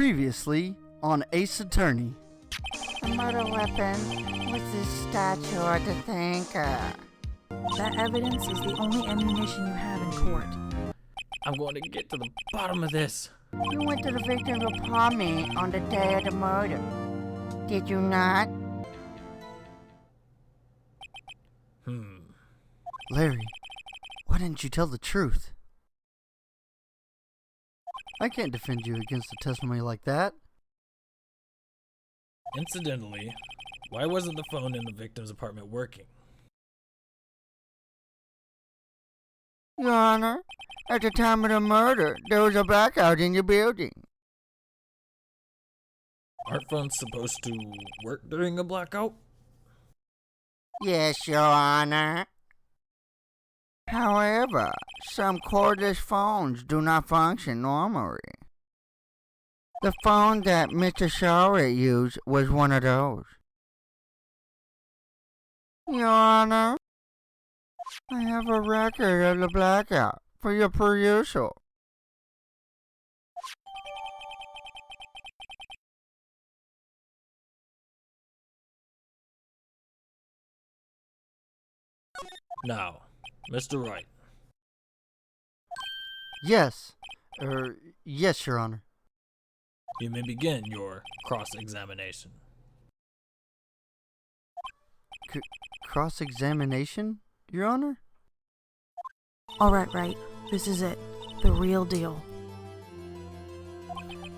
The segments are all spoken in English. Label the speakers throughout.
Speaker 1: Previously on Ace Attorney.
Speaker 2: The murder weapon was this statue or the thinker.
Speaker 3: That evidence is the only ammunition you have in court.
Speaker 4: I'm going to get to the bottom of this.
Speaker 2: You went to the victim's apartment on the day of the murder. Did you not?
Speaker 1: Larry, why didn't you tell the truth? I can't defend you against a testimony like that.
Speaker 4: Incidentally, why wasn't the phone in the victim's apartment working?
Speaker 2: Your Honor, at the time of the murder, there was a blackout in the building.
Speaker 4: Aren't phones supposed to work during a blackout?
Speaker 2: Yes, Your Honor. However, some cordless phones do not function normally. The phone that Mr. Sahwit used was one of those. Your Honor, I have a record of the blackout for your perusal.
Speaker 4: Now, Mr. Wright,
Speaker 1: Yes, yes, Your Honor.
Speaker 4: you may begin your cross-examination.
Speaker 1: Cross-examination, Your Honor?
Speaker 3: Alright, Wright. This is it. The real deal.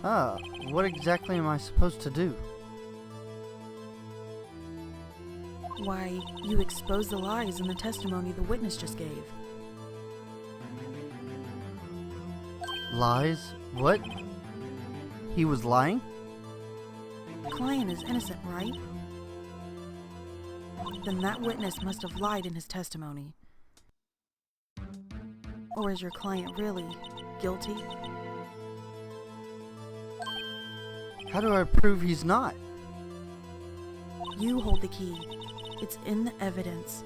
Speaker 1: What exactly am I supposed to do?
Speaker 3: Why, you exposed the lies in the testimony the witness just gave.
Speaker 1: Lies? What? He was lying?
Speaker 3: Client is innocent, right? Then that witness must have lied in his testimony. Or is your client really guilty?
Speaker 1: How do I prove he's not?
Speaker 3: You hold the key. It's in the evidence.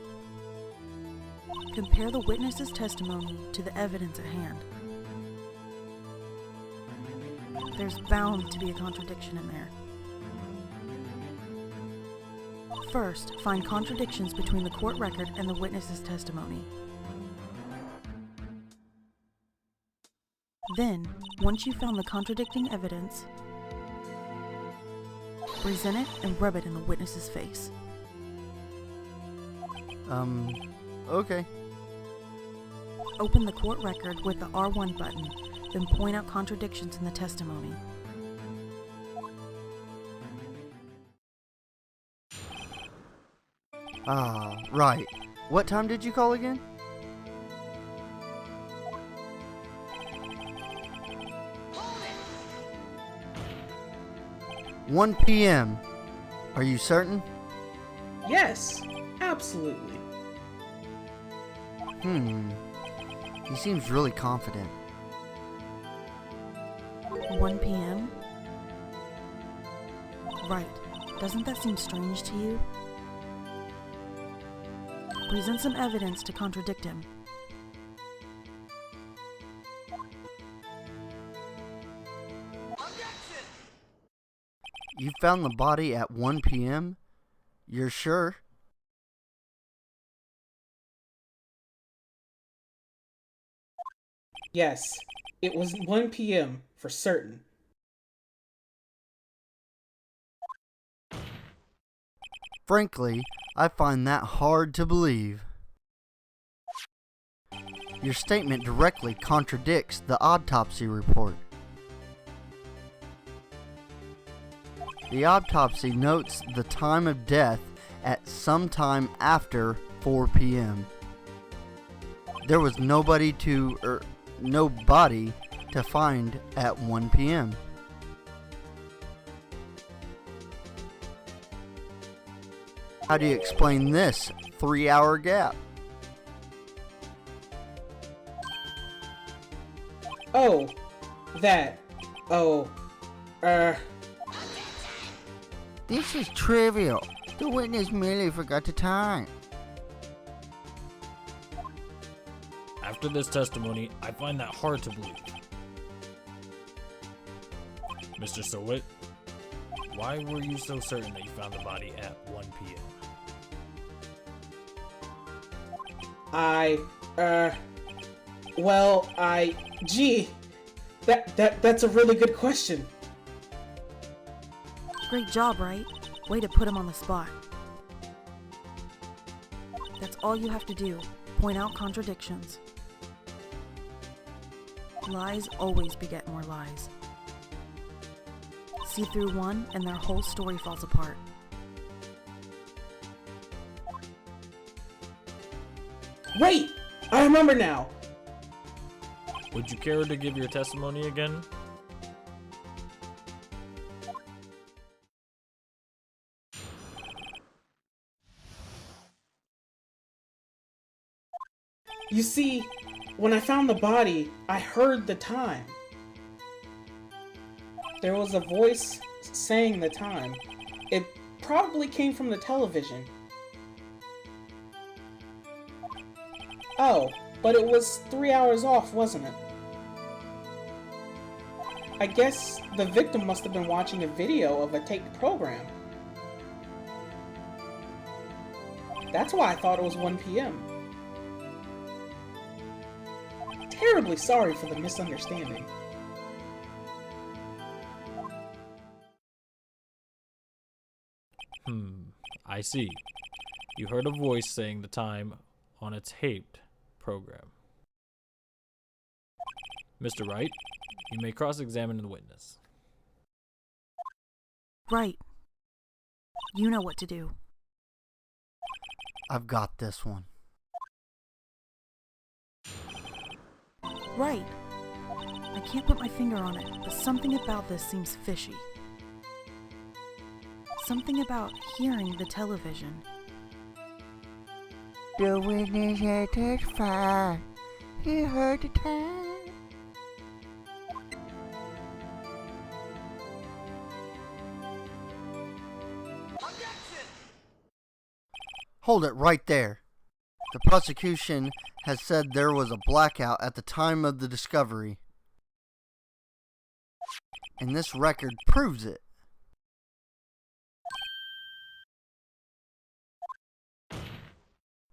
Speaker 3: Compare the witness's testimony to the evidence at hand. There's bound to be a contradiction in there. First, find contradictions between the court record and the witness's testimony. Then, once you've found the contradicting evidence, present it and rub it in the witness's face.
Speaker 1: Okay.
Speaker 3: Open the court record with the R1 button, then point out contradictions in the testimony.
Speaker 1: Right. What time did you call again? "1 p.m. Are you certain?"
Speaker 5: Yes, absolutely.
Speaker 1: He seems really confident.
Speaker 3: 1 p.m.? Right. Doesn't that seem strange to you? Present some evidence to contradict him.
Speaker 1: You found the body at 1 p.m.? You're sure?
Speaker 5: Yes, it was 1 p.m. for certain.
Speaker 1: Frankly, I find that hard to believe. Your statement directly contradicts the autopsy report. The autopsy notes the time of death at some time after 4 p.m. There was nobody to find at 1 p.m. How do you explain this 3-hour gap?
Speaker 5: Oh, that.
Speaker 2: This is trivial. The witness merely forgot the time.
Speaker 4: After this testimony, I find that hard to believe. Mr. Sahwit, why were you so certain that you found the body at 1 p.m.?
Speaker 5: Gee, that's a really good question.
Speaker 3: Great job, Wright. Way to put him on the spot. That's all you have to do. Point out contradictions. Lies always beget more lies. See through one and their whole story falls apart.
Speaker 5: Wait! I remember now!
Speaker 4: Would you care to give your testimony again?
Speaker 5: You see, when I found the body, I heard the time. There was a voice saying the time. It probably came from the television. Oh, but it was 3 hours off, wasn't it? I guess the victim must have been watching a video of a taped program. That's why I thought it was 1 p.m. Terribly sorry for the misunderstanding.
Speaker 4: I see. You heard a voice saying the time on a taped program. Mr. Wright, you may cross-examine the witness.
Speaker 3: Right. You know what to do.
Speaker 1: I've got this one.
Speaker 3: Right. I can't put my finger on it, but something about this seems fishy. Something about hearing the television.
Speaker 2: The witness had testified. He heard the time.
Speaker 1: Hold it right there. The prosecution has said there was a blackout at the time of the discovery. And this record proves it.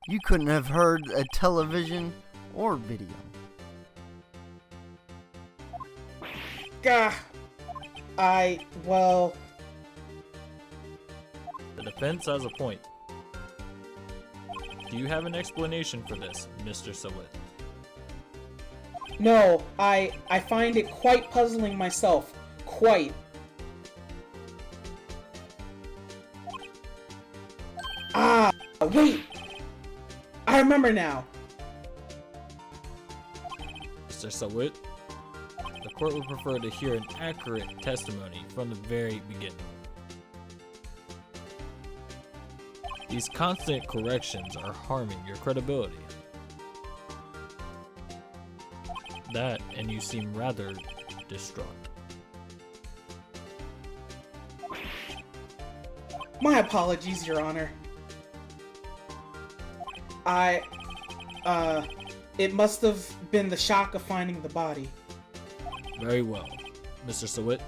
Speaker 1: You couldn't have heard a television or video.
Speaker 5: Gah. Well...
Speaker 4: The defense has a point. Do you have an explanation for this, Mr. Sahwit?
Speaker 5: No, I find it quite puzzling myself. Quite. Ah, wait! I remember now.
Speaker 4: Mr. Sahwit, the court would prefer to hear an accurate testimony from the very beginning. These constant corrections are harming your credibility. That, and you seem rather distraught.
Speaker 5: My apologies, Your Honor. It must have been the shock of finding the body.
Speaker 4: Very well. Mr. Sahwit,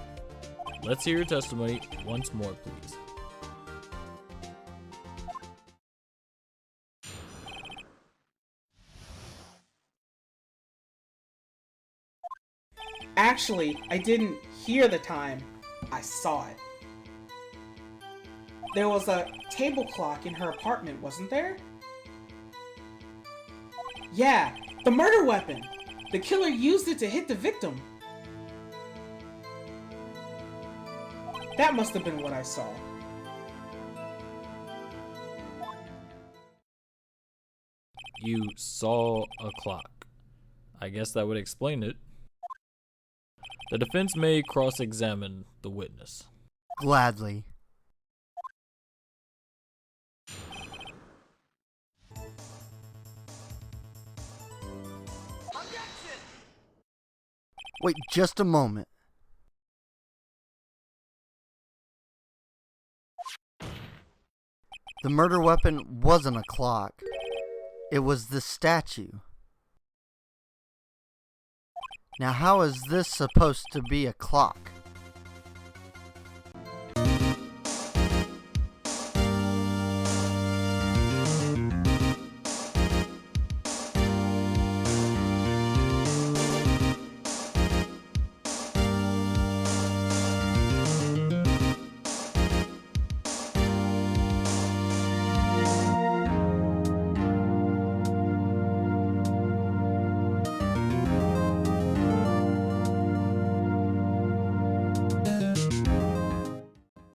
Speaker 4: let's hear your testimony once more, please.
Speaker 5: Actually, I didn't hear the time. I saw it. There was a table clock in her apartment, wasn't there? Yeah, the murder weapon! The killer used it to hit the victim. That must have been what I saw.
Speaker 4: You saw a clock. I guess that would explain it. The defense may cross-examine the witness.
Speaker 1: Gladly. Wait just a moment. The murder weapon wasn't a clock. It was the statue. Now how is this supposed to be a clock?